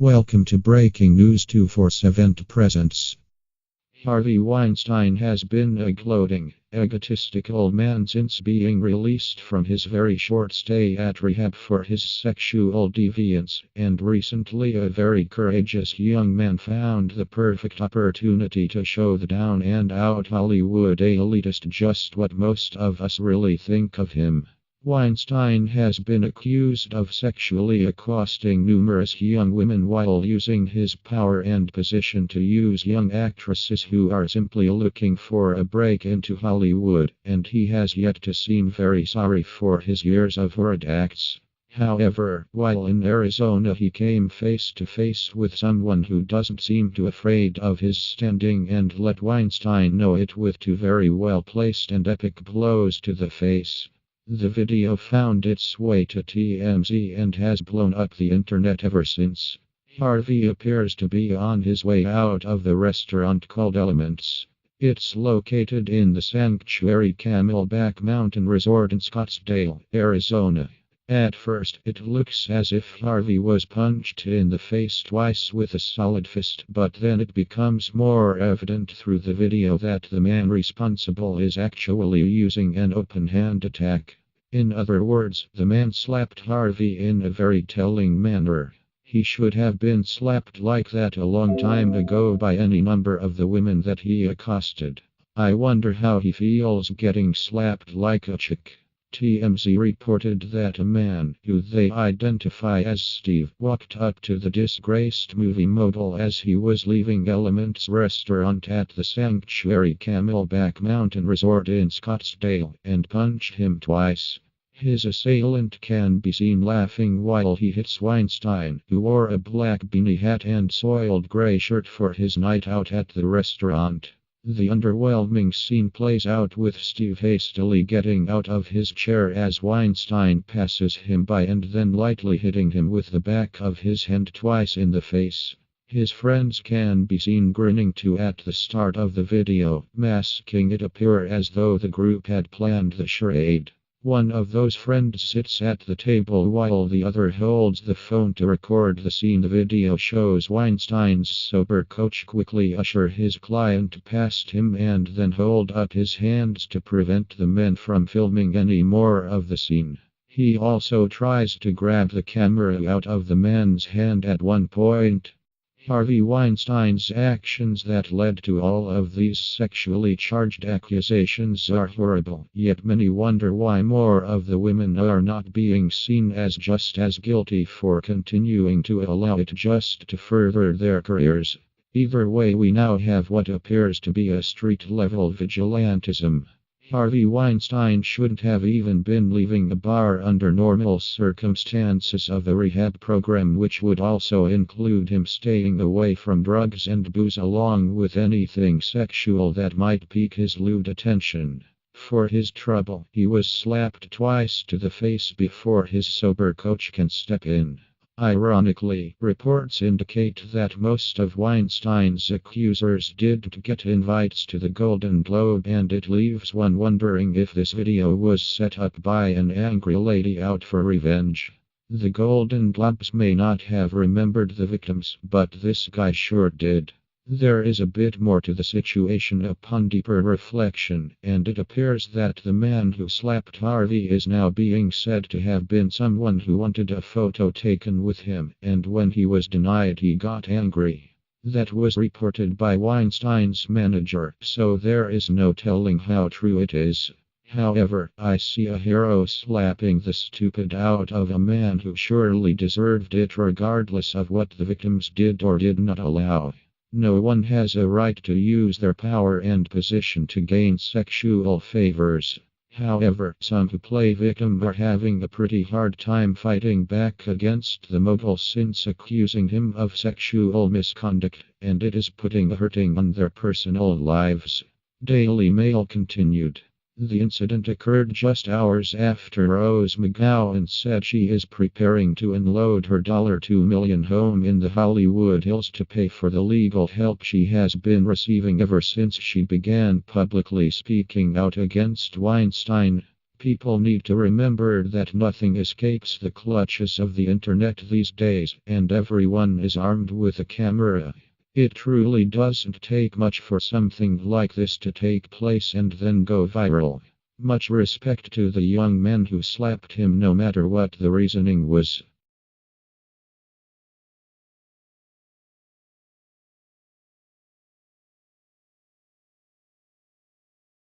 Welcome to Breaking News 247 presents. Harvey Weinstein has been a gloating, egotistical man since being released from his very short stay at rehab for his sexual deviance, and recently a very courageous young man found the perfect opportunity to show the down and out Hollywood elitist just what most of us really think of him. Weinstein has been accused of sexually accosting numerous young women while using his power and position to use young actresses who are simply looking for a break into Hollywood, and he has yet to seem very sorry for his years of horrid acts. However, while in Arizona he came face to face with someone who doesn't seem too afraid of his standing and let Weinstein know it with two very well placed and epic blows to the face. The video found its way to TMZ and has blown up the internet ever since. Harvey appears to be on his way out of the restaurant called Elements. It's located in the Sanctuary Camelback Mountain Resort in Scottsdale, Arizona. At first, it looks as if Harvey was punched in the face twice with a solid fist, but then it becomes more evident through the video that the man responsible is actually using an open hand attack. In other words, the man slapped Harvey in a very telling manner. He should have been slapped like that a long time ago by any number of the women that he accosted. I wonder how he feels getting slapped like a chick. TMZ reported that a man, who they identify as Steve, walked up to the disgraced movie mogul as he was leaving Elements restaurant at the Sanctuary Camelback Mountain Resort in Scottsdale and punched him twice. His assailant can be seen laughing while he hits Weinstein, who wore a black beanie hat and soiled gray shirt for his night out at the restaurant. The underwhelming scene plays out with Steve hastily getting out of his chair as Weinstein passes him by and then lightly hitting him with the back of his hand twice in the face. His friends can be seen grinning too at the start of the video, making it appear as though the group had planned the charade. One of those friends sits at the table while the other holds the phone to record the scene. The video shows Weinstein's sober coach quickly usher his client past him and then hold up his hands to prevent the men from filming any more of the scene. He also tries to grab the camera out of the man's hand at one point. Harvey Weinstein's actions that led to all of these sexually charged accusations are horrible, yet many wonder why more of the women are not being seen as just as guilty for continuing to allow it just to further their careers. Either way, we now have what appears to be a street-level vigilantism. Harvey Weinstein shouldn't have even been leaving a bar under normal circumstances of a rehab program, which would also include him staying away from drugs and booze along with anything sexual that might pique his lewd attention. For his trouble, he was slapped twice to the face before his sober coach can step in. Ironically, reports indicate that most of Weinstein's accusers did get invites to the Golden Globe, and it leaves one wondering if this video was set up by an angry lady out for revenge. The Golden Globes may not have remembered the victims, but this guy sure did. There is a bit more to the situation upon deeper reflection, and it appears that the man who slapped Harvey is now being said to have been someone who wanted a photo taken with him, and when he was denied he got angry. That was reported by Weinstein's manager, so there is no telling how true it is. However, I see a hero slapping the stupid out of a man who surely deserved it regardless of what the victims did or did not allow. No one has a right to use their power and position to gain sexual favors. However, some who play victim are having a pretty hard time fighting back against the mogul since accusing him of sexual misconduct, and it is putting a hurting on their personal lives. Daily Mail continued. The incident occurred just hours after Rose McGowan said she is preparing to unload her $2 million home in the Hollywood Hills to pay for the legal help she has been receiving ever since she began publicly speaking out against Weinstein. People need to remember that nothing escapes the clutches of the internet these days, and everyone is armed with a camera. It truly doesn't take much for something like this to take place and then go viral. Much respect to the young man who slapped him, no matter what the reasoning was.